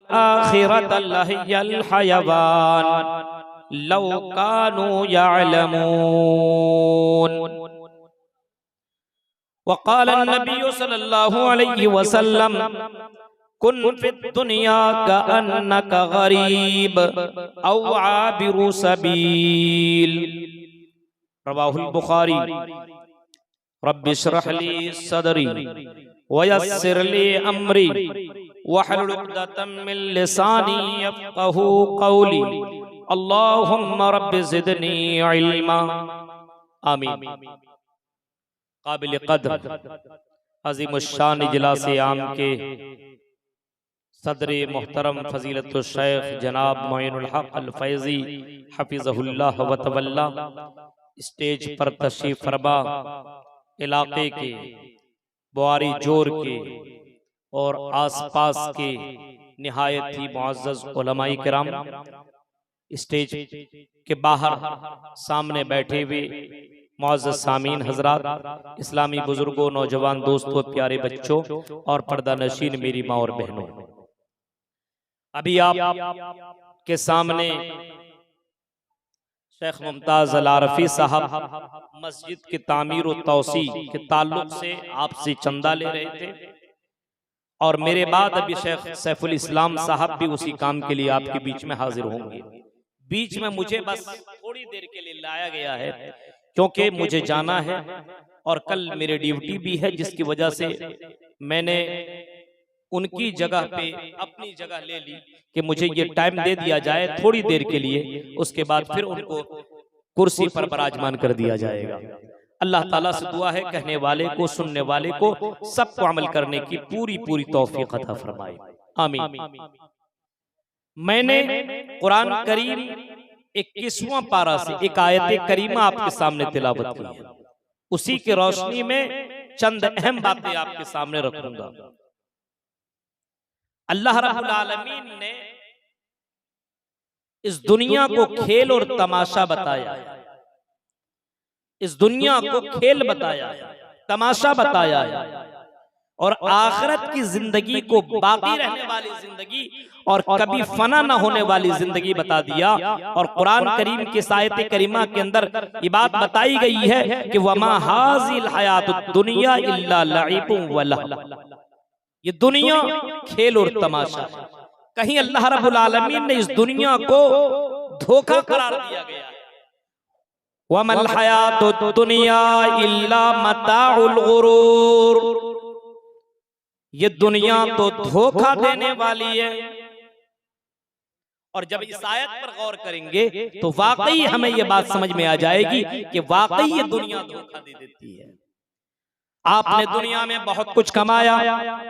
आखिरत लहियल हयवान लौ कानू यअलमून। वक़ाल नबी सल्लल्लाहु अलैहि वसल्लम कुन फिद दुनिया कअन्नका गरीब औ आबिरु सबील। रवाहुल बुखारी। रब्बिश्रह ली सदरी वयस्सिर ली अमरी वहलुल उक़दतम मिन लिसानी यफ़क़हू क़ौली। अल्लाहुम्मा रब्बि ज़िदनी इल्मा। आमीन। काबिल क़द्र अज़ीमुश्शान इजलास आम के सदर मोहतरम फ़ज़ीलतुल शेख जनाब मोइनुल हक़ अल फैज़ी हफ़िज़हुल्लाह व तवल्ला स्टेज पर तशरीफ़ फरमा इलाके के बुआरी जोर के और आसपास के निहायत ही मुअज़्ज़ज़ उलमाए किराम, स्टेज के बाहर सामने बैठे हुए मुअज़्ज़ज़ सामीन हज़रात, इस्लामी बुजुर्गों, नौजवान दोस्तों, प्यारे बच्चों और पर्दा नशीन मेरी माँ और बहनों, अभी आप के सामने शेख मुमताज अल आरफी साहब मस्जिद की तामीर और तौसी के ताल्लुक से आपसे चंदा ले रहे थे और मेरे बाद अभी शेख सैफुल इस्लाम साहब भी उसी काम के लिए आपके बीच में हाजिर होंगे। बीच में मुझे बस थोड़ी देर के लिए लाया गया है क्योंकि मुझे जाना है और कल मेरी ड्यूटी भी है, जिसकी वजह से मैंने उनकी जगह पे अपनी जगह ले ली कि मुझे ये टाइम दे दिया जाए थोड़ी देर के लिए, उसके बाद फिर उनको कुर्सी पर विराजमान कर दिया जाएगा। अल्लाह ताला से दुआ है कहने वाले को, सुनने वाले को, सबको अमल करने की पूरी पूरी तौफीक अता फरमाए। आमीन। मैंने कुरान करीम 21वां पारा से एक आयत करीमा आपके सामने तिलावत की है, उसी की रोशनी में चंद अहम बातें आपके सामने रखूंगा। अल्लाह रब्बुल आलमीन ने इस दुनिया को खेल और तमाशा बताया, इस दुनिया को खेल बताया, तमाशा बताया है और आखिरत की जिंदगी को बाकी रहने वाली जिंदगी और कभी फना न होने वाली जिंदगी बता दिया। और कुरान करीम की आयत करीमा के अंदर ये बात बताई गई है कि वमा हाज़िल हयातुद दुनिया इल्ला लइबुन व लहव, ये दुनिया खेल और तमाशा है। कहीं अल्लाह रब्बुल आलमीन ने इस दुनिया को धोखा करार दिया गया है। वमल हयातुद दुनिया इल्ला मताउल गुरूर, ये दुनिया तो धोखा देने वाली है। और जब इस आयत पर गौर करेंगे तो वाकई हमें ये बात समझ में आ जाएगी कि वाकई ये दुनिया धोखा दे देती है। आपने दुनिया में बहुत कुछ कमाया,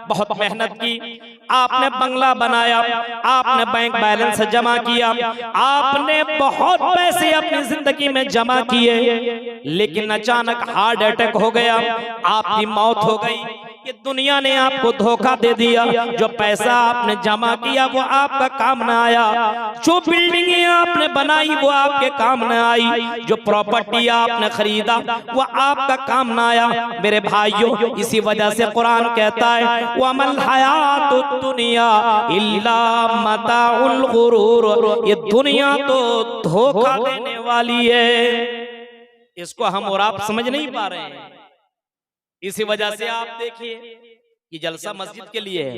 बहुत मेहनत की, आपने बंगला बनाया, आपने बैंक बैलेंस जमा किया, आपने बहुत पैसे अपनी जिंदगी में जमा किए, लेकिन अचानक हार्ट अटैक हो गया, आपकी मौत हो गई। ये दुनिया ने आपको धोखा दे दिया। जो पैसा आपने जमा किया वो आपका काम न आया, जो बिल्डिंगें आपने बनाई वो आपके काम न आई, जो प्रॉपर्टी आपने खरीदा वो आपका काम न आया। मेरे भाइयों, इसी वजह से कुरान कहता है वमल हयातुद दुनिया इल्ला मताउल गुरूर, ये दुनिया तो धोखा देने वाली है। इसको हम और आप समझ नहीं पा रहे हैं। इसी वजह से आप देखिए कि जलसा मस्जिद के लिए है,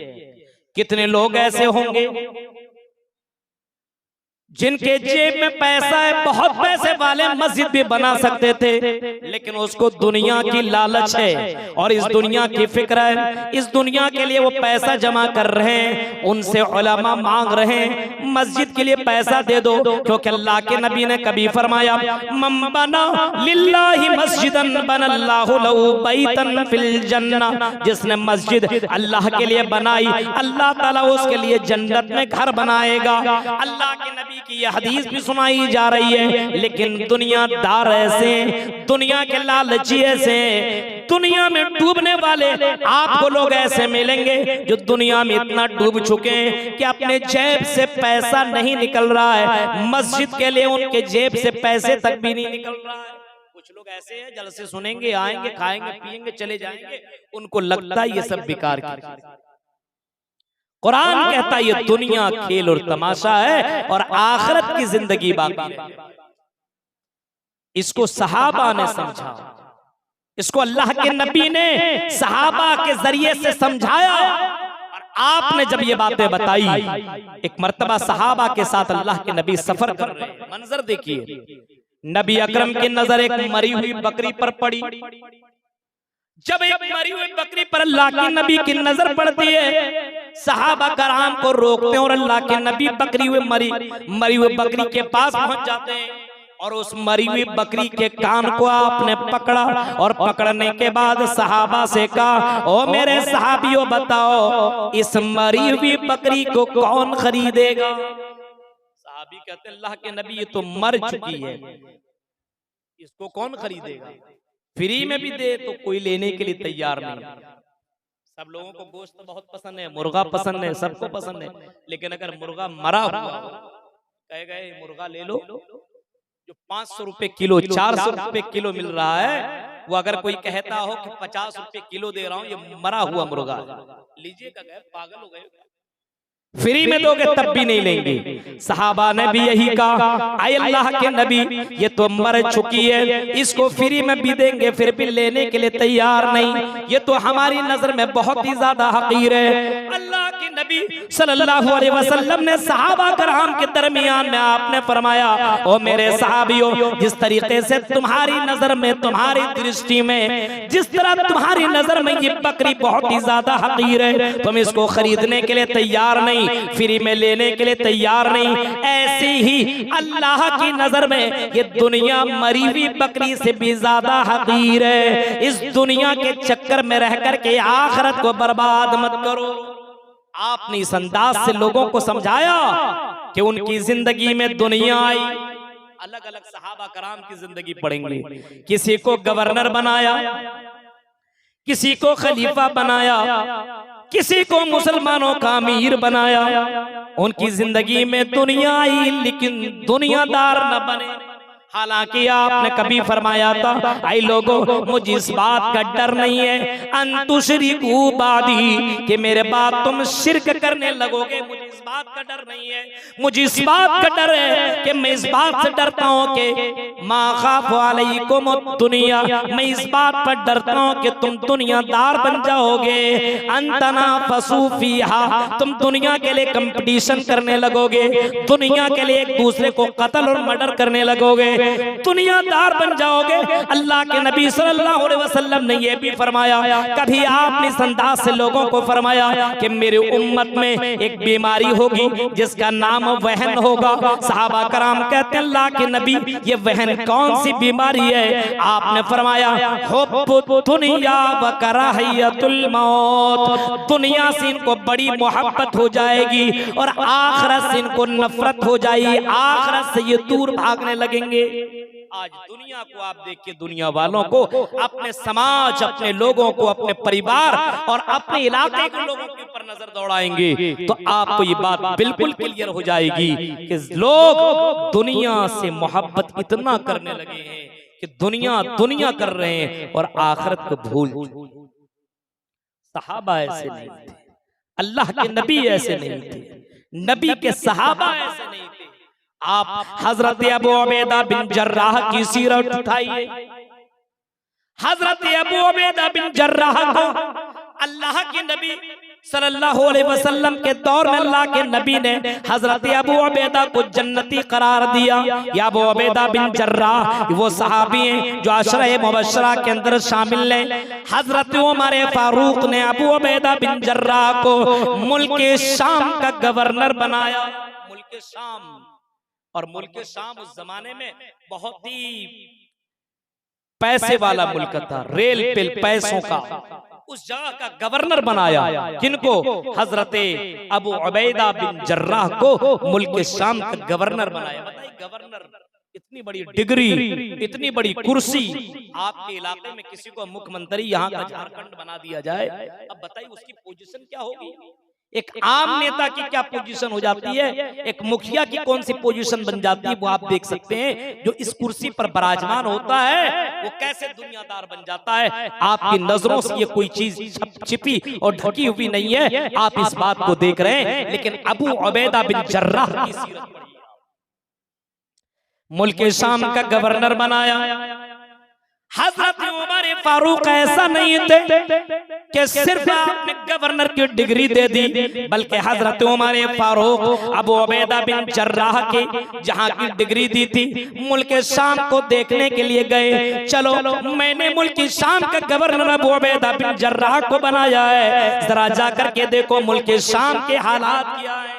कितने लोग ऐसे होंगे जिनके जेब में पैसा है, बहुत पैसे वाले मस्जिद भी बना सकते थे, लेकिन उसको दुनिया की लालच है और इस दुनिया की फिक्र है, इस दुनिया के लिए वो पैसा जमा कर रहे हैं। उनसे उलमा मांग रहे हैं मस्जिद के लिए पैसा दे दो, क्योंकि अल्लाह के नबी ने कभी फरमाया मन बना लिल्लाहि मस्जिदन बनल्लाहु लहु बैतन फिल जन्नह, जिसने मस्जिद अल्लाह के लिए बनाई अल्लाह ताला उसके लिए जन्नत में घर बनाएगा। अल्लाह के नबी की यह हदीस भी सुनाई जा रही है, लेकिन दुनियादार ऐसे, दुनिया के लालची ऐसे, दुनिया में डूबने वाले आपको लोग ऐसे मिलेंगे जो दुनिया में इतना डूब चुके हैं कि अपने जेब से पैसा नहीं निकल रहा है, मस्जिद के लिए उनके जेब से पैसे तक भी नहीं निकल रहा है। कुछ लोग ऐसे हैं जलसे सुनेंगे, आएंगे, खाएंगे, पिएंगे, चले जाएंगे, उनको लगता है ये सब बेकार की। कुरान कहता है ये दुनिया खेल और तमाशा है और आखिरत की जिंदगी बाकी है। इसको सहाबा ने समझा, इसको अल्लाह के नबी ने सहाबा के जरिए से समझाया। और आपने जब ये बातें बताई, एक मर्तबा सहाबा के साथ अल्लाह के नबी सफर कर रहे हैं, मंजर देखिए, नबी अकरम की नजर एक मरी हुई बकरी पर पड़ी। जब एक मरी हुई बकरी पर अल्लाह के नबी की नजर पड़ती है, सहाबा कराम को रोकते हैं और अल्लाह के नबी मरी हुई बकरी के पास पहुंच जाते हैं और उस मरी हुई बकरी के कान को आपने पकड़ा और पकड़ने के बाद सहाबा से कहा, ओ मेरे सहाबियों बताओ इस मरी हुई बकरी को कौन खरीदेगा? सहाबी कहते हैं अल्लाह के नबी ये तो मर चुकी है, इसको कौन खरीदेगा? फ्री में भी दे तो कोई लेने के लिए तैयार नहीं। सब लोगों को गोश्त बहुत पसंद है, मुर्गा पसंद है, सबको पसंद है, लेकिन अगर मुर्गा मरा हुआ कहेगा ये मुर्गा ले लो, जो 500 रुपए किलो 400 रुपए किलो मिल रहा है, वो अगर कोई कहता हो कि 50 रुपए किलो दे रहा हूं ये मरा हुआ मुर्गा लीजिएगा, पागल हो गए, फ्री में दोगे तब भी नहीं लेंगे। सहाबा ने भी यही कहा, आए अल्लाह के नबी ये तो मर चुकी है, इसको फ्री में भी देंगे फिर भी लेने के लिए तैयार नहीं, ये तो हमारी नजर में बहुत ही ज्यादा हकीर है। अल्लाह के नबी सल्लल्लाहु अलैहि वसल्लम ने सहाबा कराम के दरमियान में आपने फरमाया, ओ मेरे सहाबियों, जिस तरीके से तुम्हारी नजर में, तुम्हारी दृष्टि में, जिस तरह तुम्हारी नजर में ये बकरी बहुत ही ज्यादा हकीर है, तुम इसको खरीदने के लिए तैयार नहीं, फ्री में लेने के लिए तैयार नहीं, ऐसी ही अल्लाह की नजर में ये दुनिया मरी हुई बकरी से भी ज्यादा हकीर है। इस दुनिया के चक्कर में रह करके आखिरत को बर्बाद मत करो। आपने इस अंदाज से लोगों को समझाया कि उनकी जिंदगी में दुनिया आई। अलग अलग सहाबा कराम की जिंदगी पढ़ेंगे, किसी को गवर्नर बनाया, किसी को खलीफा बनाया, किसी को मुसलमानों का अमीर बनाया। उनकी जिंदगी में दुनिया आई लेकिन दुनियादार न बने। हालांकि आपने कभी फरमाया था, आई लोगों मुझे इस बात का डर नहीं है अंतुशरिकू बादी कि मेरे बाद तुम शिरक करने लगोगे, मुझे इस बात का डर नहीं है। मुझे इस बात का डर है कि मैं इस बात से डरता हूँ कि मा खाफु अलैकुम दुनिया, मैं इस बात पर डरता हूँ कि तुम दुनियादार बन जाओगे। अंतनाफसू फीहा, तुम दुनिया के लिए कंपटीशन करने लगोगे, दुनिया के लिए एक दूसरे को कत्ल और मर्डर करने लगोगे, दुनियादार बन जाओगे। अल्लाह के नबी सल्लल्लाहु अलैहि वसल्लम ने यह भी फरमाया, कभी आपने इस अंदाज से लोगों को फरमाया कि मेरी उम्मत में एक बीमारी होगी जिसका नाम वहन होगा। सहाबा कराम कहते हैं अल्लाह के नबी ये वहन कौन सी बीमारी है? आपने फरमाया हुब्बुद दुनिया व कराहियतुल मौत, दुनिया से इनको बड़ी मोहब्बत हो जाएगी और आखिरत से इनको नफरत हो जाएगी, आखिरत से ये दूर भागने लगेंगे। आज दुनिया को आप देखिए, दुनिया वालों को, अपने समाज, अपने लोगों को, अपने परिवार और अपने इलाके के लोगों के ऊपर नजर दौड़ाएंगे तो आपको ये बात बिल्कुल क्लियर हो जाएगी कि लोग दुनिया से मोहब्बत इतना करने लगे हैं कि दुनिया दुनिया कर रहे हैं और आखिरत को भूल। सहाबा ऐसे नहीं थे, अल्लाह के नबी ऐसे नहीं थे, नबी के सहाबा ऐसे नहीं थे। आप हजरत अबू उबैदा बिन जर्राह की सीरत उठाइए। हजरत अबू उबैदा बिन जर्राह को अल्लाह के नबी सल्लल्लाहु अलैहि वसल्लम के दौर में अल्लाह के नबी ने हजरत अबू उबैदा को जन्नती करार दिया। या अबू उबैदा बिन जर्राह वो सहाबी हैं जो अशरा मुबशरा के अंदर शामिल हैं। हजरत उमर फारूक ने अबू उबैदा बिन जर्राह को मुल्क शाम का गवर्नर बनाया। मुल्क शाम, और मुल्क शाम उस जमाने में बहुत ही पैसे वाला मुल्क था, रेल पे पैसों का, उस जगह का गवर्नर बनाया। किनको? हजरत अबू उबैदा बिन जर्राह को मुल्क शाम का गवर्नर बनाया। बताइए, गवर्नर, इतनी बड़ी डिग्री, इतनी बड़ी कुर्सी, आपके इलाके में किसी को मुख्यमंत्री यहाँ का झारखंड बना दिया जाए, अब बताइए उसकी पोजीशन क्या होगी। एक आम नेता की क्या पोजीशन हो जाती है, एक मुखिया की कौन सी पोजीशन बन जाती है, वो आप देख सकते हैं। जो इस कुर्सी पर विराजमान होता है वो कैसे दुनियादार बन जाता है। आपकी नजरों से ये कोई चीज छिपी और ढकी हुई नहीं है, आप इस बात को देख रहे हैं। लेकिन अबू उबैदा बिन जर्राह की सीरत पढ़िए। मुल्क शाम का गवर्नर बनाया। हजरत उमर फारूक ऐसा नहीं थे कि सिर्फ आपने गवर्नर की डिग्री दे दी, बल्कि हजरत उमर फारूक अबू उबैदा बिन जर्राह की जहां की डिग्री दी थी, मुल्क शाम को देखने के लिए गए। चलो मैंने मुल्क शाम का गवर्नर अबू उबैदा बिन जर्राह को बनाया है, जरा जाकर के देखो मुल्क शाम के हालात क्या है।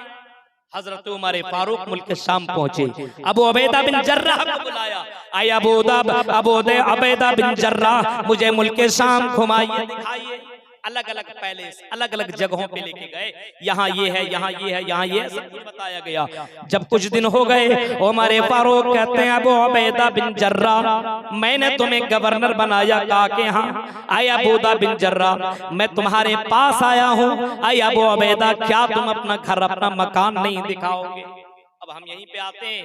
हजरत उमर फारूक मुल्क शाम पहुंचे, अबू उबैदा बिन जर्राह को बुलाया। आए अबू उबैदा बिन जर्राह, मुझे मुल्क शाम घुमाइए, दिखाइए। अलग अलग पैलेस, अलग अलग जगहों पे लेके गए। यहाँ ये है, यहाँ ये है, यहाँ ये है, सब कुछ बताया गया। जब कुछ दिन हो गए, उमर फारूक कहते हैं अबू उबैदा बिन जर्राह, मैंने तुम्हें गवर्नर बनाया, कहा कि हाँ। आए अबू उबैदा बिन जर्राह, मैं तुम्हारे पास आया हूँ। आए अबू उबैदा, क्या तुम अपना घर, अपना मकान नहीं दिखाओगे? अब हम यहीं पे आते हैं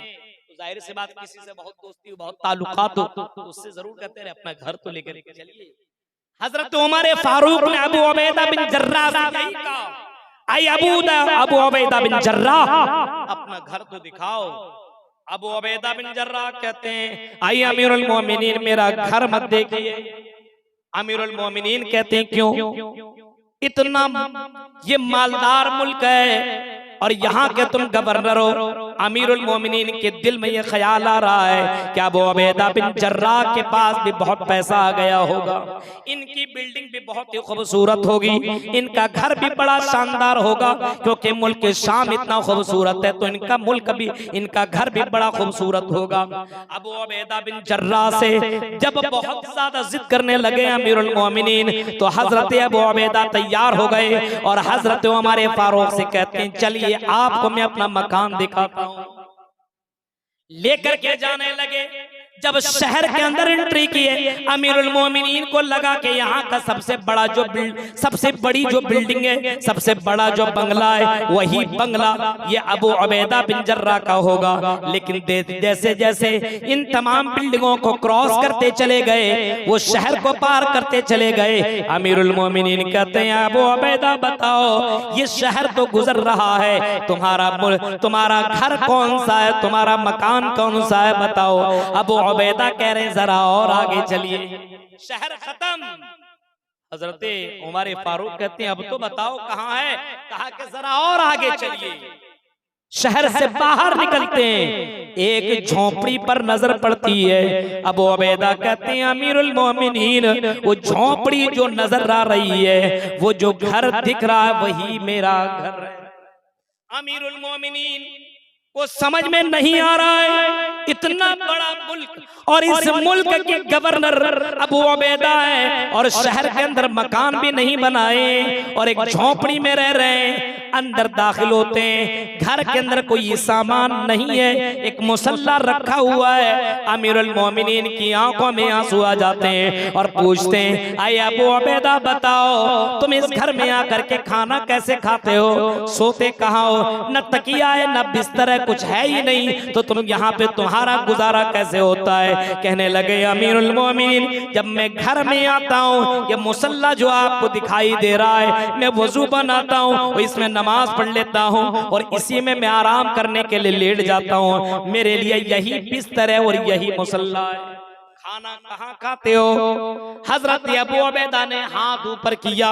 तो जाहिर सी बात, किसी से बहुत दोस्ती, बहुत ताल्लुकात हो तो उससे जरूर कहते हैं अपना घर तो लेकर चलिए। हजरत उमर फारूक ने अबू उबैदा बिन जर्राह से यही कहा, आई अबू उबैदा बिन जर्राह, अपना घर तो दिखाओ। अबू उबैदा बिन जर्राह कहते हैं, आई अमीरुल मोमिनीन, मेरा घर मत देखिए। अमीरुल मोमिनीन कहते हैं, क्यों? इतना ये मालदार मुल्क है और यहाँ के तुम गवर्नर हो। अमीरुल मोमिनीन के दिल में ये ख्याल आ रहा है कि अबू उबैदा बिन जर्राह के पास भी बहुत पैसा आ गया होगा, इनकी बिल्डिंग भी बहुत ही खूबसूरत होगी, इनका घर भी बड़ा शानदार होगा, क्योंकि मुल्क शाम इतना खूबसूरत है तो इनका मुल्क भी, इनका घर भी बड़ा खूबसूरत होगा। अबू उबैदा बिन जर्राह से जब बहुत ज्यादा जिद करने लगे अमीरुल मोमिनीन, तो हजरत अबू उबैदा तैयार हो गए और हजरत उमर फारूक से कहते हैं, चलिए आपको मैं अपना मकान दिखाता हूं। लेकर के जाने लगे। जब शहर के अंदर एंट्री किए, अमीरुल मोमिनीन को लगा कि यहाँ का सबसे बड़ी जो बिल्डिंग है, सबसे बड़ा जो बंगला है, वही बंगला ये अबू उबैदा बिन जर्राह का होगा। लेकिन जैसे जैसे इन तमाम बिल्डिंगों को क्रॉस करते चले गए, वो शहर को पार करते चले गए, अमीरुल मोमिनीन कहते हैं, अबू उबैदा बताओ, ये शहर तो गुजर रहा है, तुम्हारा घर कौन सा है, तुम्हारा मकान कौन सा है, बताओ। अबू उबैदा कह रहे हैं, जरा और आगे चलिए, शहर खत्म। हजरत उमर फारूक कहते हैं, अब तो बताओ कहाँ है? कहा कि जरा और आगे चलिए। शहर से बाहर निकलते हैं, एक झोपड़ी पर नजर पड़ती है। अबू उबैदा कहते हैं, अमीरुल मोमिनीन, वो झोपड़ी जो नजर आ रही है, वो जो घर दिख रहा है, वही मेरा घर है। अमीरुल मोमिनीन वो समझ में नहीं आ रहा है, इतना बड़ा मुल्क और इस मुल्क के गवर्नर अबू उबैदा है और शहर के अंदर मकान भी नहीं बनाए और एक झोपड़ी में रह रहे हैं। अंदर दाखिल होते हैं, घर के अंदर कोई सामान नहीं है, एक मुसल्ला रखा हुआ है। अमीरुल मोमिनीन की आंखों में आंसू आ जाते हैं और पूछते हैं, आए अबू उबैदा बताओ, तुम इस घर में आकर के खाना कैसे खाते हो? सोते कहाँ हो? न तकिया है, न बिस्तर है, कुछ है ही नहीं, तो तुम यहाँ पे तुम्हारा गुजारा कैसे होता है? कहने लगे, अमीरुल मोमिनीन, जब मैं घर में आता हूँ, ये मुसल्ला जो आपको दिखाई दे रहा है, मैं वजू बनाता हूँ, इसमें नमाज पढ़ लेता हूँ और इसी में मैं आराम करने के लिए लेट जाता हूँ। मेरे लिए यही बिस्तर है और यही मुसल्ला है। खाना कहाँ खाते हो? हजरत अबू उबैदा ने हाथ ऊपर किया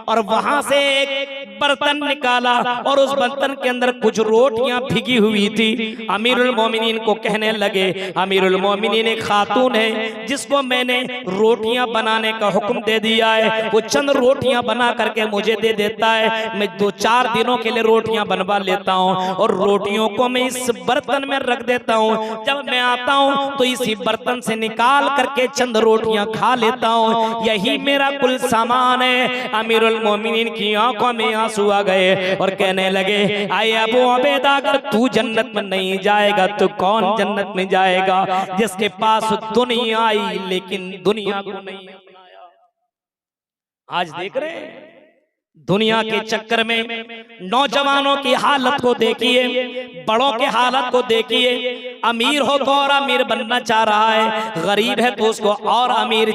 और वहां से एक बर्तन निकाला और उस बर्तन के अंदर कुछ रोटियां भिगी हुई थी। अमीरुल मोमिनीन को कहने लगे, अमीरुल मोमिनीन एक खातून है जिसको मैंने रोटियां बनाने का हुक्म दे दिया है, वो चंद रोटियां बना करके मुझे दे देता है, मैं 2-4 दिनों के लिए रोटियां बनवा लेता हूँ और रोटियों को मैं इस बर्तन में रख देता हूँ। जब मैं आता हूँ तो इसी बर्तन से निकाल करके चंद रोटियां खा लेता हूँ, यही मेरा कुल सामान है। अमीरुल मोमिनीन की आंखों में आंसू आ गए और कहने लगे, आए अबू उबैदा, अगर तू जन्नत में नहीं जाएगा तो कौन जन्नत में जाएगा? जिसके पास दुनिया आई लेकिन दुनिया को नहीं अपनाया। आज देख रहे हैं दुनिया के चक्कर में नौजवानों की हालत को देखिए, बड़ों के हालत को देखिए। अमीर हो तो और अमीर बनना चाह रहा है, गरीब है तो उसको और अमीरी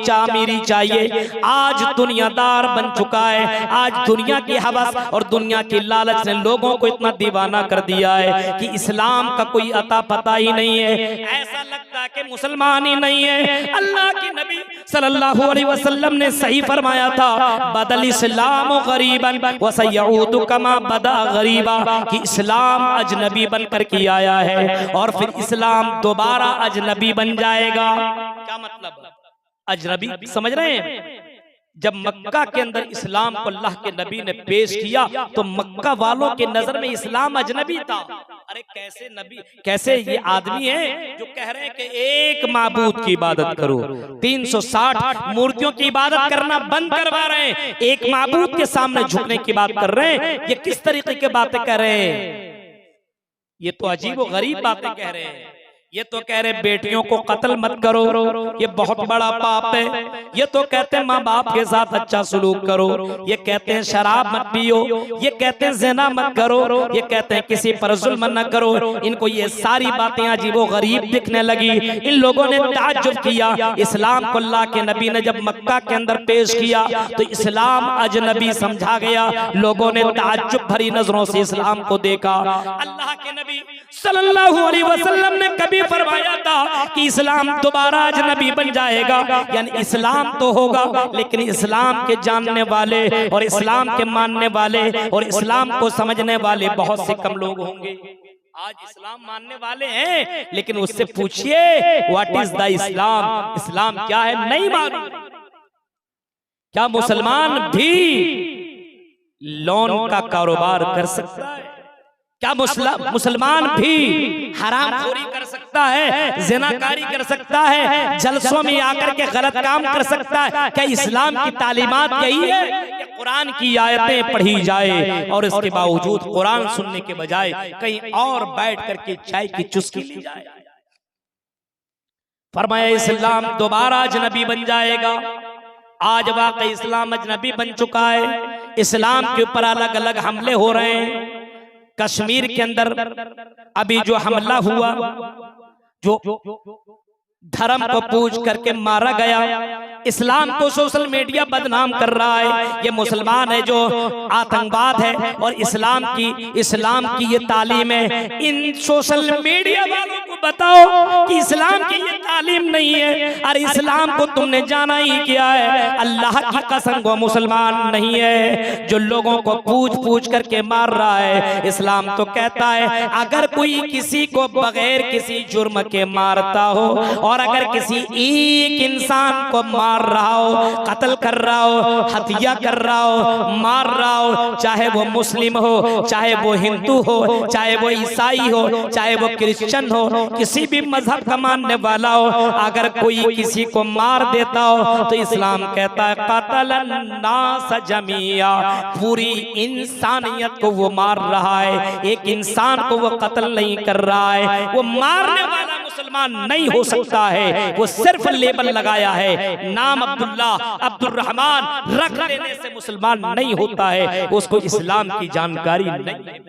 चाहिए। आज दुनियादार बन चुका है। आज दुनिया की हवस और दुनिया की लालच ने लोगों को इतना दीवाना कर दिया है कि इस्लाम का कोई अता पता ही नहीं है। ऐसा लगता है कि मुसलमान ही नहीं है। अल्लाह के नबी सल्लल्लाहु अलैहि वसल्लम ने सही फरमाया था, बदल इस्लाम गरीबन व सयऊदु कमा बदा गरीबा, कि इस्लाम अजनबी बनकर के आया है और फिर इस्लाम दोबारा अजनबी बन जाएगा। क्या मतलब अजनबी, समझ रहे हैं? जब मक्का के अंदर इस्लाम को अल्लाह के नबी ने पेश किया तो मक्का वालों के नजर में इस्लाम अजनबी था। अरे कैसे नबी, कैसे ये आदमी है जो कह रहे हैं कि एक माबूद की इबादत करो, 360 मूर्तियों की इबादत करना बंद करवा रहे हैं, एक माबूद के सामने झुकने की बात कर रहे हैं। ये किस तरीके की बातें कर रहे हैं? ये तो अजीब व गरीब बातें कह रहे हैं। ये तो कह रहे बेटियों को कत्ल मत करो, ये बहुत बड़ा पाप है। ये तो कहते हैं माँ बाप के साथ अच्छा सलूक करो। ये कहते हैं शराब मत पियो। ये कहते हैं ज़िना मत करो। ये कहते हैं किसी पर जुल्म न करो। इनको ये सारी बातें अजीब व गरीब दिखने लगी। इन लोगों ने ताज्जुब किया। इस्लाम को अल्लाह के नबी ने जब मक्का के अंदर पेश किया तो इस्लाम अजनबी समझा गया। लोगों ने ताज्जुब भरी नजरों से इस्लाम को देखा। अल्लाह के नबी सल्लल्लाहु अलैहि वसल्लम ने कभी फरमाया था कि इस्लाम दोबारा अजनबी बन जाएगा, यानी इस्लाम तो होगा लेकिन इस्लाम के जानने वाले और इस्लाम के मानने वाले और इस्लाम को समझने वाले बहुत से कम लोग होंगे। आज इस्लाम मानने वाले हैं लेकिन उससे पूछिए व्हाट इज द इस्लाम, इस्लाम क्या है, नहीं मालूम। क्या मुसलमान भी लोन का कारोबार कर सकता है? क्या मुसलमान भी हरामखोरी कर सकता है, ज़िनाकारी कर सकता है, जलसों में आकर के गलत काम कर सकता है? क्या इस्लाम की तालीमात यही है कि कुरान की आयतें पढ़ी जाए और इसके बावजूद कुरान सुनने के बजाय कहीं और बैठ करके चाय की चुस्की ली जाए? फरमाया इस्लाम दोबारा अजनबी बन जाएगा। आज वाकई इस्लाम अजनबी बन चुका है। इस्लाम के ऊपर अलग अलग हमले हो रहे हैं। कश्मीर के अंदर अभी जो हमला हुआ, जो धर्म को पूज करके मारा गया, इस्लाम को सोशल मीडिया बदनाम कर रहा है। ये मुसलमान है जो आतंकवाद है और इस्लाम की ये तालीम है। इन सोशल मीडिया वालों को बताओ कि इस्लाम की ये तालीम नहीं है। अरे इस्लाम को तुमने जाना ही क्या है? अल्लाह की कसम वो मुसलमान नहीं है जो लोगों को पूछ पूछ करके मार रहा है। इस्लाम तो कहता है अगर कोई किसी को बगैर किसी जुर्म के मारता हो और अगर किसी एक इंसान को मार रहा हो, कत्ल कर रहा हो, हत्या कर रहा हो, मार रहा हो, चाहे वो मुस्लिम हो, चाहे वो हिंदू हो, चाहे वो ईसाई हो, चाहे वो क्रिश्चियन हो, किसी भी मजहब का मानने वाला हो, अगर कोई किसी को मार देता हो तो इस्लाम कहता है कतलन नास जमिया, पूरी इंसानियत को वो मार रहा है, एक इंसान को वो कत्ल नहीं कर रहा है। वो मारने वाला मुसलमान नहीं हो सकता है, वो सिर्फ लेबल लगाया है, नाम अब्दुल्ला, अब्दुल रहमान रख देने से मुसलमान नहीं होता है। उसको इस्लाम की जानकारी नहीं,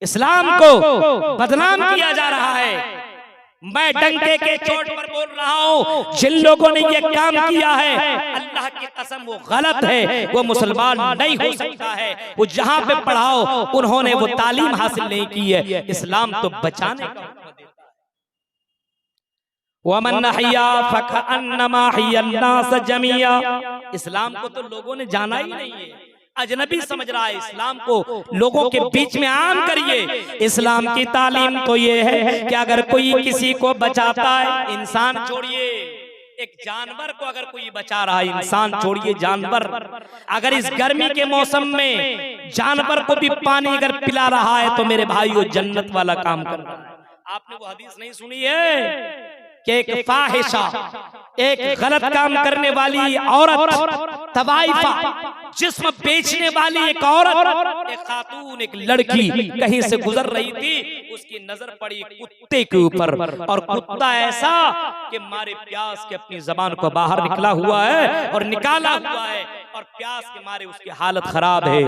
इस्लाम को बदनाम किया जा रहा है। मैं डंके के चोट पर बोल रहा हूँ, जिन लोगों ने ये काम किया है अल्लाह की कसम वो गलत है, वो मुसलमान नहीं हो सकता है। वो जहाँ पे पढ़ाओ उन्होंने वो तालीम हासिल नहीं की है। इस्लाम तो बचाने का वमन हया फकअन्नमा हयन्नास जमिया। इस्लाम को तो लोगों ने जाना ही नहीं है, अजनबी समझ रहा है। इस्लाम को लोगों के बीच में आम करिए। इस्लाम की तालीम तो ये है कि अगर कोई किसी को बचाता है, इंसान छोड़िए, एक जानवर को अगर कोई बचा रहा है, इंसान छोड़िए जानवर, अगर इस गर्मी के मौसम में जानवर को भी पानी अगर पिला रहा है तो मेरे भाई वो जन्नत वाला काम कर रहा है। आपने वो हदीस नहीं सुनी है कि एक फाहिशा, एक गलत काम करने वाली औरत, तवाइफा, जिस्म बेचने वाली एक औरत, एक खातून, एक लड़की कहीं से गुजर रही थी, उसकी नजर पड़ी कुत्ते के ऊपर, और कुत्ता ऐसा कि मारे प्यास के अपनी जबान को बाहर निकला हुआ है और निकाला हुआ है, और प्यास के मारे उसकी हालत खराब है।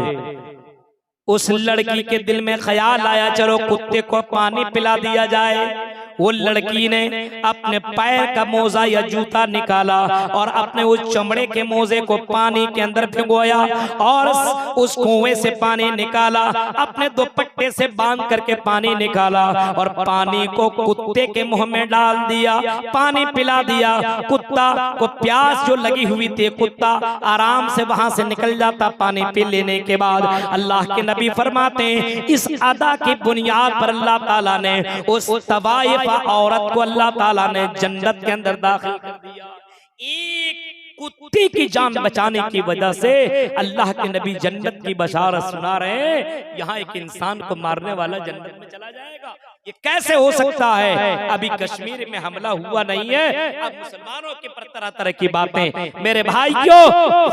उस लड़की के दिल में ख्याल आया चलो कुत्ते को पानी पिला दिया जाए। वो लड़की ने अपने पैर का मोजा या जूता निकाला और अपने उस चमड़े के मोजे को पानी के अंदर भिगोया और उस कुएं से पानी निकाला, अपने दुपट्टे से बांध करके पानी निकाला और पानी को कुत्ते के मुंह में डाल दिया, पानी पिला दिया। कुत्ता को प्यास जो लगी हुई थी, कुत्ता आराम से वहां से निकल जाता पानी पी लेने के बाद। अल्लाह के नबी फरमाते हैं इस अदा की बुनियाद पर अल्लाह ताला ने उस तवाइफ औरत को अल्लाह ताला ने जन्नत के अंदर दाखिल कर दिया। एक कुत्ते की जान बचाने की वजह से अल्लाह के नबी जन्नत की बशारत सुना रहे हैं। यहाँ एक इंसान को मारने वाला जन्नत में चला जाएगा, ये कैसे हो सकता है? अभी कश्मीर में हमला हुआ नहीं है, अब मुसलमानों के पर तरह तरह की बातें। मेरे भाइयों,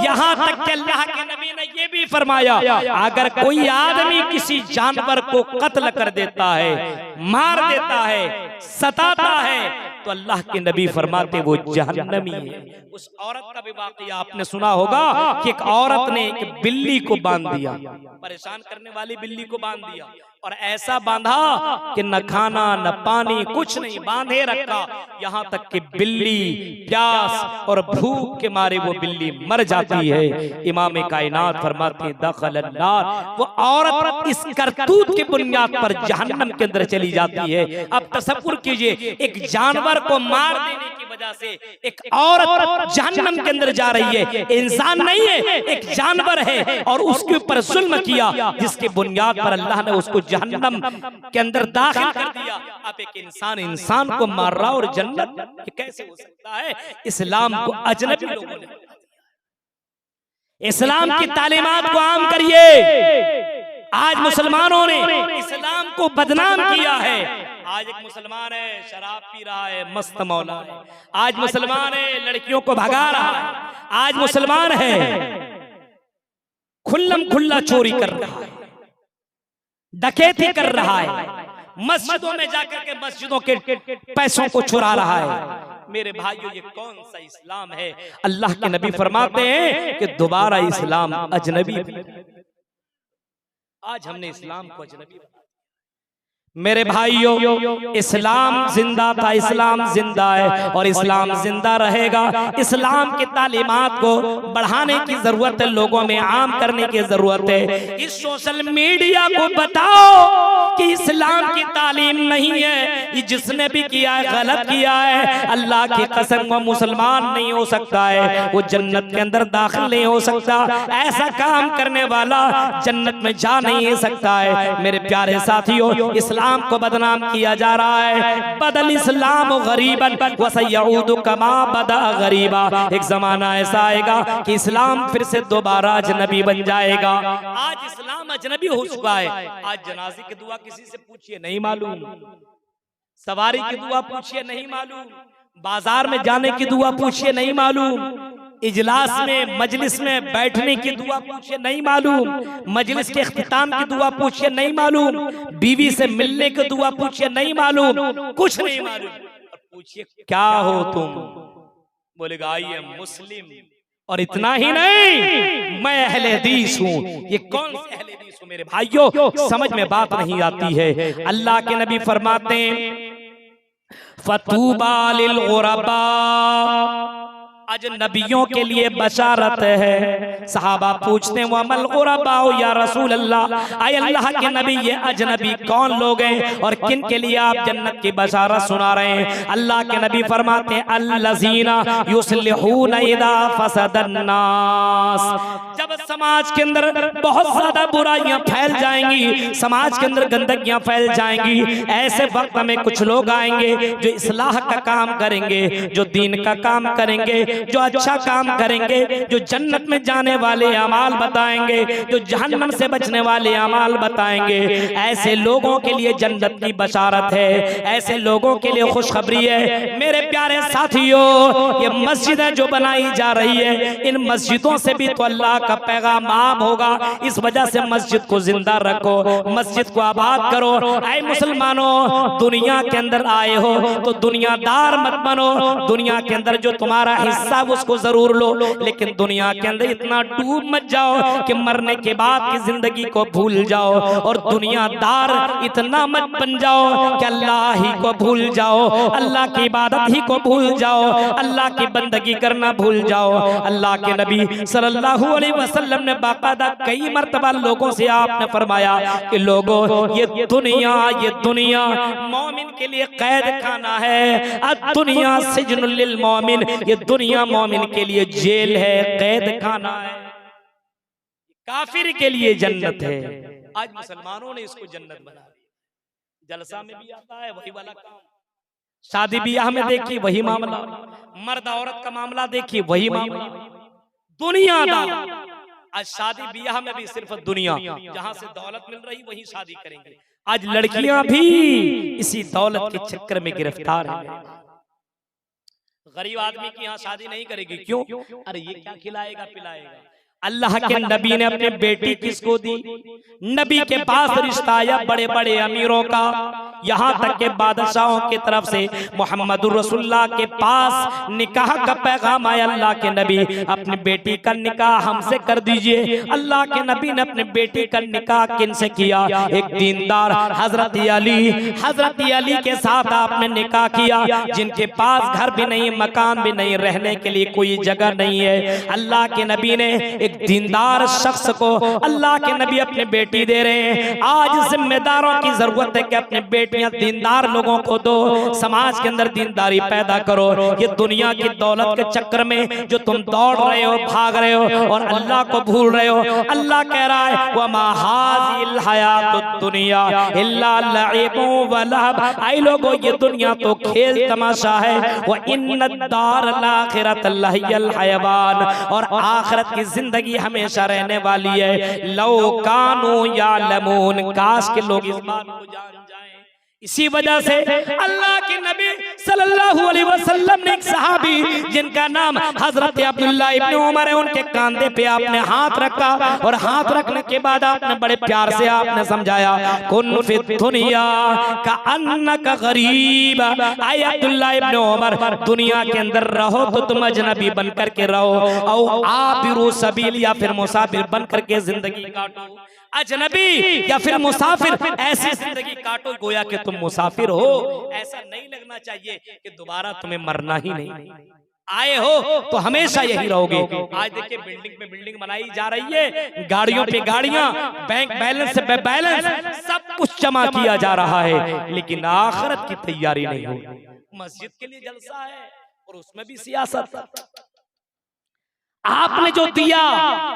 यहाँ तक कि अल्लाह के नबी ने ये भी फरमाया अगर कोई आदमी किसी जानवर को कत्ल कर देता है, मार देता है, सताता है, तो अल्लाह के नबी फरमाते वो जहन्नमी है। उस औरत का भी वाकया आपने सुना होगा कि एक औरत ने एक बिल्ली को बांध दिया, परेशान करने वाली बिल्ली को बांध दिया, और ऐसा बांधा कि न खाना न पानी कुछ नहीं, बांधे रखा, यहाँ तक कि बिल्ली प्यास और भूख के मारे वो बिल्ली मर जाती है। इमाम कायनात फरमाते हैं दखल अन्नार, वो औरत इस करतूत की बुनियाद पर जहन्नम के अंदर चली जाती है। अब तसव्वुर कीजिए, एक जानवर को मार देने की वजह से एक औरत जहन्नम के अंदर जा रही है। इंसान नहीं है, एक जानवर है, और उसके ऊपर जुल्म किया जिसकी बुनियाद पर अल्लाह ने उसको जहन्नम के अंदर दाखिल कर दिया। अब एक इंसान को मार रहा और जन्नत, ये कैसे हो सकता है? इस्लाम को अजनबी लोगों ने, इस्लाम की तालीमात को आम करिए। आज मुसलमानों ने इस्लाम को बदनाम किया है। आज एक मुसलमान है शराब पी रहा है, मस्त मौला है। आज मुसलमान है लड़कियों को भगा रहा है। आज मुसलमान है खुल्लम खुल्ला चोरी कर रहा है, डकैती कर रहा है, मस्जिदों में जाकर के मस्जिदों के पैसों को चुरा रहा है। मेरे भाइयों, ये कौन सा इस्लाम है? अल्लाह के नबी फरमाते हैं कि दोबारा इस्लाम अजनबी। आज हमने इस्लाम को अजनबी। मेरे भाइयों, इस्लाम जिंदा था, इस्लाम जिंदा है और इस्लाम जिंदा रहेगा। इस्लाम की तालीमात को बढ़ाने की जरूरत है, लोगों में आम करने की जरूरत है। इस सोशल मीडिया को बताओ कि इस्लाम की तालीम नहीं है, ये जिसने भी किया है गलत किया है। अल्लाह की कसम, वो मुसलमान नहीं हो सकता है, वो जन्नत के अंदर दाखिल नहीं हो सकता। ऐसा काम करने वाला जन्नत में जा नहीं सकता है। मेरे प्यारे साथियों, इस्लाम को बदनाम किया जा रहा है। बदल इस्लाम गरीबन व सयऊदु कमा बदा गरीबा। एक जमाना ऐसा आएगा कि इस्लाम फिर से दोबारा अजनबी बन जाएगा। आज इस्लाम अजनबी हो चुका है। आज जनाजे की दुआ किसी से पूछिए नहीं मालूम, सवारी की दुआ पूछिए नहीं मालूम, बाजार में जाने की दुआ पूछिए नहीं मालूम, इजलास में मजलिस में बैठने की दुआ पूछिए नहीं मालूम, मजलिस के इख्तिताम की दुआ पूछिए नहीं मालूम, बीवी से मिलने की दुआ पूछिए नहीं मालूम, कुछ नहीं मालूम। पूछिए क्या हो तुम, बोलेगा आई एम मुस्लिम। और इतना ही नहीं, मैं अहले हदीस हूँ। ये कौन से अहले हदीस हूँ? मेरे भाइयों, समझ में बात नहीं आती है। अल्लाह के नबी फरमाते हैं फतूबा लिल गुरबा, अजनबियों के लिए बशारत है। सहाबा पूछते हैं वमल गुरबा या रसूल अल्लाह, आए अल्लाह के नबी ये अजनबी कौन लोग हैं और किन के लिए आप जन्नत की बशारत सुना रहे हैं? अल्लाह के नबी फरमाते हैं अल्लज़ीना युस्लिहूना इदा फसदन नास। जब समाज के अंदर बहुत ज्यादा बुराइयां फैल जाएंगी, समाज के अंदर गंदगियां फैल जाएंगी, ऐसे वक्त में कुछ लोग आएंगे जो इस्लाह का काम करेंगे, जो दीन का काम करेंगे, जो अच्छा काम करेंगे, जो जन्नत में जाने वाले अमाल बताएंगे, जो जहन्नम से बचने वाले अमाल बताएंगे। ऐसे लोगों के लिए जन्नत की बशारत है, ऐसे लोगों के लिए खुशखबरी है। मेरे प्यारे साथियों, ये मस्जिदें जो बनाई जा रही है, इन मस्जिदों से भी तो अल्लाह का पैगाम आम होगा। इस वजह से मस्जिद को जिंदा रखो, मस्जिद को आबाद करो। ऐ मुसलमानों, दुनिया के अंदर आए हो तो दुनियादार मत बनो। दुनिया के अंदर जो तुम्हारा हिस्सा उसको जरूर लो, लेकिन दुनिया के अंदर इतना डूब मत जाओ कि मरने के बाद की जिंदगी को भूल जाओ। और दुनियादार इतना मत बन जाओ कि अल्लाह ही को भूल जाओ, अल्लाह की इबादत ही को भूल जाओ, अल्लाह की बंदगी करना भूल जाओ। अल्लाह के नबी सल्लल्लाहु अलैहि वसल्लम ने बाकायदा कई मर्तबा लोगों से आपने फरमाया कि लोगों, ये दुनिया मोमिन के लिए कैद खाना है। दुनिया सिजनुल लिल मोमिन, ये दुनिया मोमिन के लिए जेल है, कैद खाना है। काफिर के लिए जन्नत है। आज मुसलमानों ने इसको जन्नत बना दिया। जलसा में भी आता है वही वाला काम, शादी ब्याह में देखिए वही मामला, मर्द औरत का मामला देखिए वही मामला। दुनियादार आज शादी ब्याह में भी सिर्फ दुनिया, जहां से दौलत मिल रही वही शादी करेंगे। आज लड़कियां भी इसी दौलत के चक्कर में गिरफ्तार हैं। गरीब आदमी की यहाँ शादी नहीं करेगी, क्यों? अरे ये क्या खिलाएगा पिलाएगा। अल्लाह के नबी ने अपनी बेटी किसको दी? नबी के पास रिश्ता आया बड़े बड़े अमीरों का, यहाँ तक के बादशाहों की तरफ से मोहम्मदुर रसूलुल्लाह के पास निकाह का पैगाम आया। अल्लाह के नबी, अपनी बेटी का निकाह हमसे कर दीजिए। अल्लाह के नबी ने अपनी बेटी का निकाह किनसे किया? एक दीनदार हजरत अली के साथ आपने निकाह किया, जिनके पास घर भी नहीं, मकान भी नहीं, रहने के लिए कोई जगह नहीं है। अल्लाह के नबी ने एक दीनदार शख्स को अल्लाह के नबी अपनी बेटी दे रहे हैं। आज जिम्मेदारों की जरूरत है कि अपने बेटियां दीनदार लोगों को दो, समाज के अंदर दीनदारी पैदा करो। ये दुनिया की दौलत के चक्कर में जो तुम दौड़ रहे हो, भाग रहे हो और अल्लाह को भूल रहे हो, अल्लाह कह रहा है वमा हाज़िल हयातुद दुनिया इल्ला लइबुन व लहब। आई लोगों, ये दुनिया तो खेल तमाशा है। व इन्नद दारल आखिरत लहियल हयवान, और आखिरत की जिंदगी हमेशा रहने वाली है। लौ कानू यालमून, काश के लोग इस बात को जान जाएं। इसी वजह से अल्लाह के नबी सल्लल्लाहु अलैहि वसल्लम ने एक सहाबी जिनका नाम हजरत अब्दुल्लाह इब्न उमर है, उनके कंधे पे आपने हाथ रखा और हाथ रखने के बाद आपने बड़े प्यार से आपने समझाया, कुन फि दुनिया का अन्नका गरीब। आए अब्दुल्लाह इब्न उमर, दुनिया के अंदर रहो तो तुम अजनबी बन करके रहो, और आबिरू सबील, या फिर मुसाफिर बन करके जिंदगी काटो। अजनबी या फिर मुसाफिर, ऐसी जिंदगी काटो गोया कि तुम मुसाफिर हो। ऐसा नहीं लगना चाहिए कि दोबारा तुम्हें मरना ही नहीं। आए हो तो हमेशा यही रहोगे। आज देखिए बिल्डिंग पे बिल्डिंग बनाई जा रही है, गाड़ियों पे गाड़ियां, बैंक बैलेंस से बैलेंस, सब कुछ जमा किया जा रहा है, लेकिन आखिरत की तैयारी नहीं हो। मस्जिद के लिए जलसा है और उसमें भी सियासत। आपने जो दिया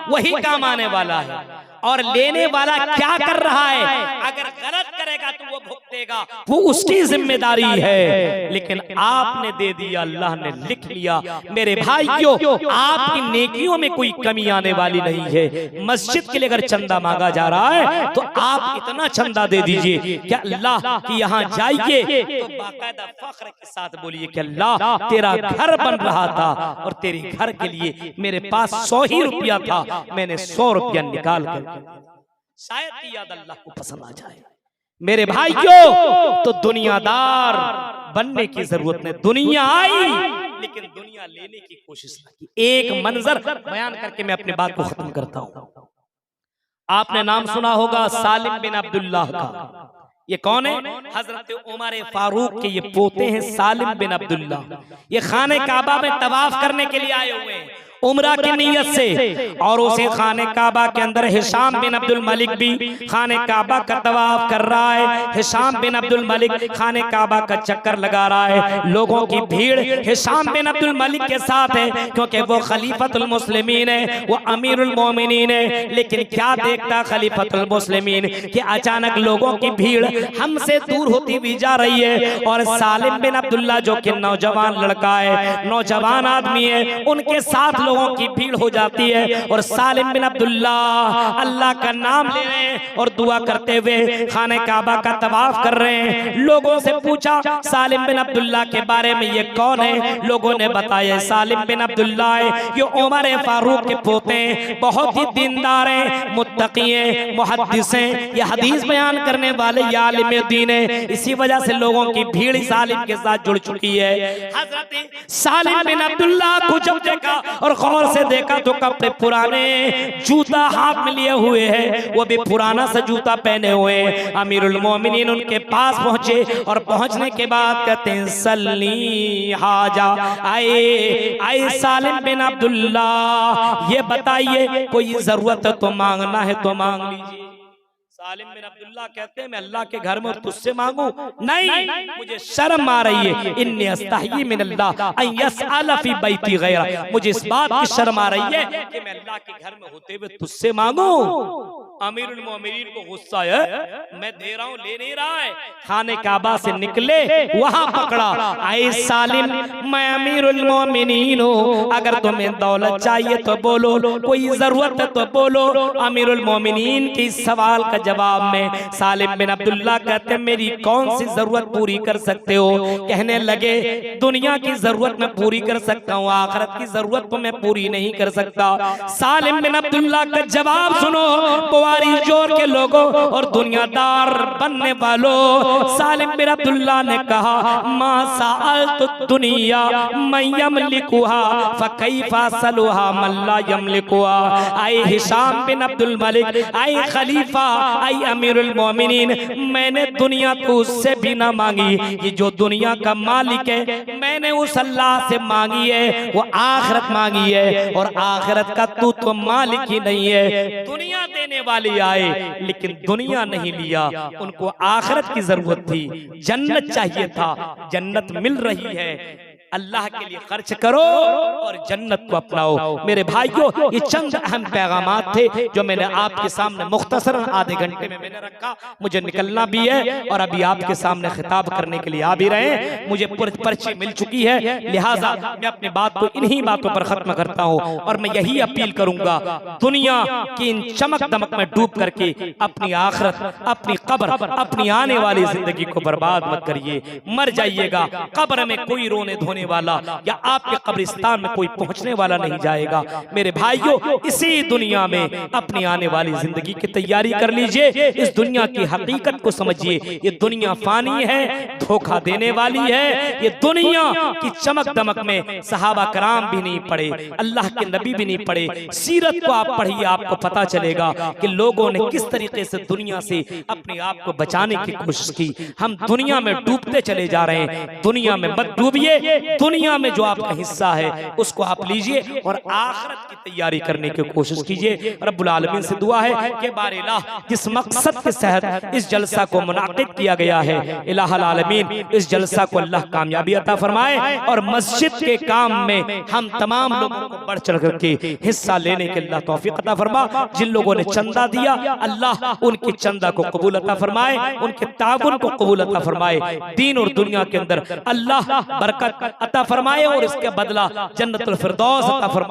वही काम आने वाला है, और लेने वाला क्या कर रहा है, अगर गलत करेगा तो वो भुगतेगा, वो उसकी जिम्मेदारी है। लेकिन आपने दे दिया, अल्लाह ने लिख लिया। मेरे भाइयों, आपकी नेकियों में कोई कमी आने वाली नहीं है। मस्जिद के लिए अगर चंदा मांगा जा रहा है तो आप इतना चंदा दे दीजिए कि अल्लाह की यहाँ जाइए तो बाकायदा फख्र के साथ बोलिए कि अल्लाह तेरा घर बन रहा था और तेरे घर के लिए मेरे पास 100 ही रुपया था, मैंने 100 रुपया निकाल कर, शायद की याद अल्लाह को पसंद आ जाए। मेरे भाइयों, तो दुनियादार बनने की जरूरत नहीं। दुनिया आई लेकिन दुनिया लेने की कोशिश न की। एक मंजर बयान करके मैं अपनी बात को खत्म करता हूं। आपने नाम सुना होगा सालिम बिन अब्दुल्लाह का। ये कौन है? हजरत उमर फारूक के ये पोते हैं सालिम बिन अब्दुल्लाह। ये खाने काबा में तवाफ करने के लिए आए हुए हैं उम्रा की नीयत से, और उसे खाने काबा के अंदर हिशाम बिन अब्दुल मलिक भी खाने काबा का तवाफ कर रहा है। हिशाम बिन अब्दुल मलिक खाने काबा का चक्कर लगा रहा है। लोगों की भीड़ हिशाम बिन अब्दुल मलिक के साथ है, क्योंकि वो खलीफतुल मुस्लिमीन है, वो अमीरुल मोमिनीन है। लेकिन क्या देखता खलीफतुल मुस्लिमीन कि अचानक लोगों की भीड़ हमसे दूर होती हुई जा रही है, और सालिम बिन अब्दुल्लाह जो कि नौजवान लड़का है, नौजवान आदमी है, उनके साथ लोगों की भीड़ हो जाती है और सालिम बिन अब्दुल्ला अल्लाह का नाम ले रहे हैं और दुआ करते हुए खाने काबा का तवाफ कर रहे हैं। लोगों से पूछा सालिम बिन अब्दुल्ला के बारे में, ये कौन है? लोगों ने बताया सालिम बिन अब्दुल्ला है, ये उमर फारूक के पोते हैं, बहुत ही दीनदार हैं, मुत्तकी हैं, मुहद्दिस हैं, ये हदीस बयान करने वाले ये आलिम दीन है। इसी वजह से लोगों की भीड़ सालिम के साथ जुड़ चुकी है। हजरत सालिम बिन अब्दुल्ला को जब देखा और गौर से देखा तो कपड़े पुराने, जूता हाथ में लिए हुए है, वो भी पुराना सा जूता पहने हुए। अमीरुल मोमिनीन उनके पास पहुंचे और पहुंचने के बाद कहते हैं सल्ली हाजा, आए आए सालिम बिन अब्दुल्ला, ये बताइए कोई जरूरत है तो मांगना है तो मांग लीजिए। सालिम बिन अब्दुल्ला कहते हैं मैं अल्लाह के घर में तुझसे मांगू? नहीं, मुझे शर्म आ रही है। इन्नी अस्तही मिन अल्लाह अन यसअल फी बैती गैरा, मुझे इस बात की शर्म आ रही है कि मैं अल्लाह के घर में होते हुए तुझसे मांगू। अमीरुल मोमिनीन को गुस्सा है, मैं दे रहा हूं, ले नहीं रहा है। खाने काबा से निकले, वहां पकड़ा, आए सालिम मैं अमीरुल मोमिनीन हूं, अगर तुम्हें दौलत चाहिए तो बोलो, कोई जरूरत है तो बोलो। अमीरुल मोमिनीन के इस सवाल का जवाब में सालिम बिन अब्दुल्ला कहते मेरी कौन सी जरूरत पूरी कर सकते हो? कहने लगे दुनिया की जरूरत मैं पूरी कर सकता हूँ, आखिरत की जरूरत तो मैं पूरी नहीं कर सकता। सालिम बिन अब्दुल्ला का जवाब सुनो बुआरी जोर के लोगों और दुनियादार बनने वालों। सालिम बिन अब्दुल्ला ने कहा मा सअल्तु दुनिया मन यमलिकुहा फकैफा सलुहा मन ला यमलिकुहा। आए हिशाम बिन अब्दुल मलिक, आए खलीफा, आई अमीरुल मोमिनीन, मैंने दुनिया तो उससे भी ना मांगी, ये जो दुनिया का मालिक है मैंने उस अल्लाह से मांगी है, वो आखिरत मांगी है और आखिरत का तू तो मालिक ही नहीं है। दुनिया देने वाले आए लेकिन दुनिया नहीं लिया, उनको आखिरत की जरूरत थी, जन्नत चाहिए था, जन्नत मिल रही है। अल्लाह के लिए खर्च करो और जन्नत को अपनाओ। मेरे भाइयों, ये चंद अहम पैगामात थे जो मैंने आपके सामने मुख्तसरन आधे घंटे में मैंने रखा। मुझे निकलना भी है और अभी आपके सामने खिताब करने के लिए आ भी रहे हैं, मुझे पर्ची मिल चुकी है, लिहाजा मैं अपनी बात को इन्हीं बातों पर खत्म करता हूँ और मैं यही अपील करूंगा, दुनिया की इन चमक दमक में डूब करके अपनी आखिरत, अपनी कब्र, अपनी आने वाली जिंदगी को बर्बाद मत करिए। मर जाइएगा, कब्र में कोई रोने धोने वाला या आपके कब्रिस्तान में कोई पहुंचने वाला नहीं जाएगा। मेरे भाइयों, इसी दुनिया में अपनी आने वाली जिंदगी की तैयारी कर लीजिए। इस दुनिया की हकीकत को समझिए, ये दुनिया फानी है, धोखा देने वाली है। ये दुनिया की चमक दमक में सहाबा कराम भी नहीं पढ़े, अल्लाह के नबी भी नहीं पढ़े। सीरत को आप पढ़िए, आपको पता चलेगा कि लोगों ने किस तरीके से दुनिया से अपने आप को बचाने की कोशिश की। हम दुनिया में डूबते चले जा रहे हैं, दुनिया में मत डूबिए। दुनिया में जो आपका हिस्सा है उसको आप लीजिए और आखिरत की तैयारी करने की कोशिश कीजिए। रब्बुल आलमीन से दुआ है कि बारिल्लाह जिस मकसद के तहत इस जलसा को मुनाकिद किया गया है, इलाहुल आलमीन इस जलसा को अल्लाह कामयाबी अता फरमाए और मस्जिद के काम में हम तमाम लोगों को बढ़ चढ़ करके हिस्सा लेने के अल्लाह तौफीक अता फरमा। जिन लोगों ने चंदा दिया अल्लाह उनके चंदा को कबूल अता फरमाए, उनके ताउन को कबूल अता फरमाए। दीन और दुनिया के अंदर अल्लाह बरकत अता फरमाए और इसके बदला जन्नतुल फिरदौस अता फरमाए।